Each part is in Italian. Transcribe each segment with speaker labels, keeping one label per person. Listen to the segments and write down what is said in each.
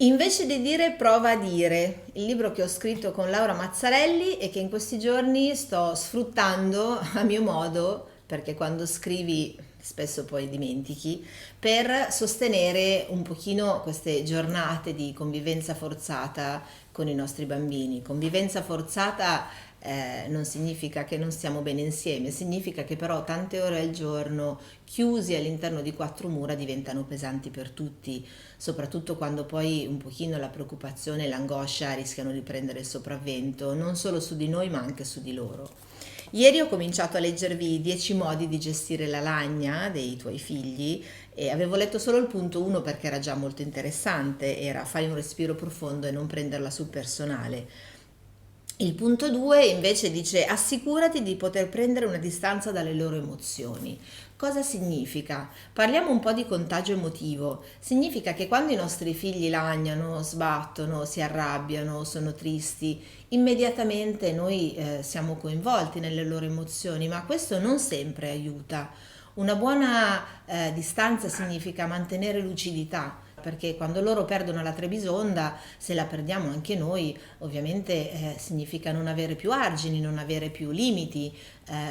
Speaker 1: Invece di dire, prova a dire, il libro che ho scritto con Laura Mazzarelli e che in questi giorni sto sfruttando a mio modo, perché quando scrivi spesso poi dimentichi, per sostenere un pochino queste giornate di convivenza forzata con i nostri bambini. Convivenza forzata non significa che non stiamo bene insieme, significa che però tante ore al giorno chiusi all'interno di quattro mura diventano pesanti per tutti, soprattutto quando poi un pochino la preoccupazione e l'angoscia rischiano di prendere il sopravvento, non solo su di noi ma anche su di loro. Ieri ho cominciato a leggervi 10 modi di gestire la lagna dei tuoi figli e avevo letto solo il punto 1 perché era già molto interessante, era fai un respiro profondo e non prenderla sul personale. Il punto 2 invece dice assicurati di poter prendere una distanza dalle loro emozioni. Cosa significa? Parliamo un po' di contagio emotivo. Significa che quando i nostri figli lagnano, sbattono, si arrabbiano, sono tristi, immediatamente noi siamo coinvolti nelle loro emozioni, ma questo non sempre aiuta. Una buona distanza significa mantenere lucidità, perché quando loro perdono la Trebisonda, se la perdiamo anche noi, ovviamente significa non avere più argini, non avere più limiti,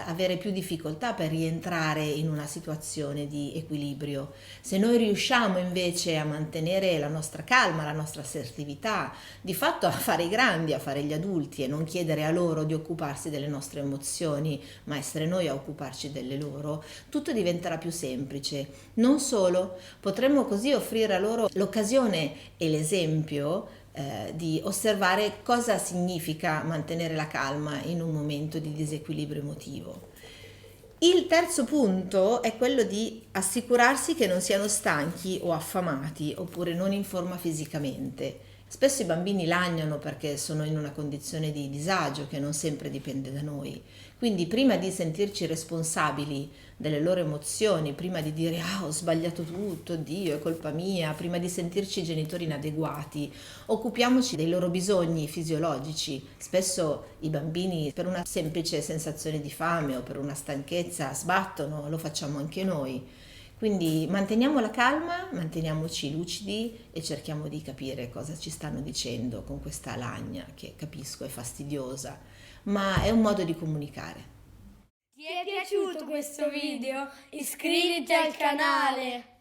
Speaker 1: avere più difficoltà per rientrare in una situazione di equilibrio. Se noi riusciamo invece a mantenere la nostra calma, la nostra assertività, di fatto a fare i grandi, a fare gli adulti e non chiedere a loro di occuparsi delle nostre emozioni, ma essere noi a occuparci delle loro, tutto diventerà più semplice. Non solo, potremmo così offrire a loro l'occasione e l'esempio di osservare cosa significa mantenere la calma in un momento di disequilibrio emotivo. Il terzo punto è quello di assicurarsi che non siano stanchi o affamati oppure non in forma fisicamente. Spesso i bambini lagnano perché sono in una condizione di disagio che non sempre dipende da noi. Quindi prima di sentirci responsabili delle loro emozioni, prima di dire ah ho sbagliato tutto, Dio è colpa mia, prima di sentirci genitori inadeguati, occupiamoci dei loro bisogni fisiologici. Spesso i bambini per una semplice sensazione di fame o per una stanchezza sbattono, lo facciamo anche noi. Quindi manteniamo la calma, manteniamoci lucidi e cerchiamo di capire cosa ci stanno dicendo con questa lagna che capisco è fastidiosa, ma è un modo di comunicare.
Speaker 2: Ti è piaciuto questo video? Iscriviti al canale!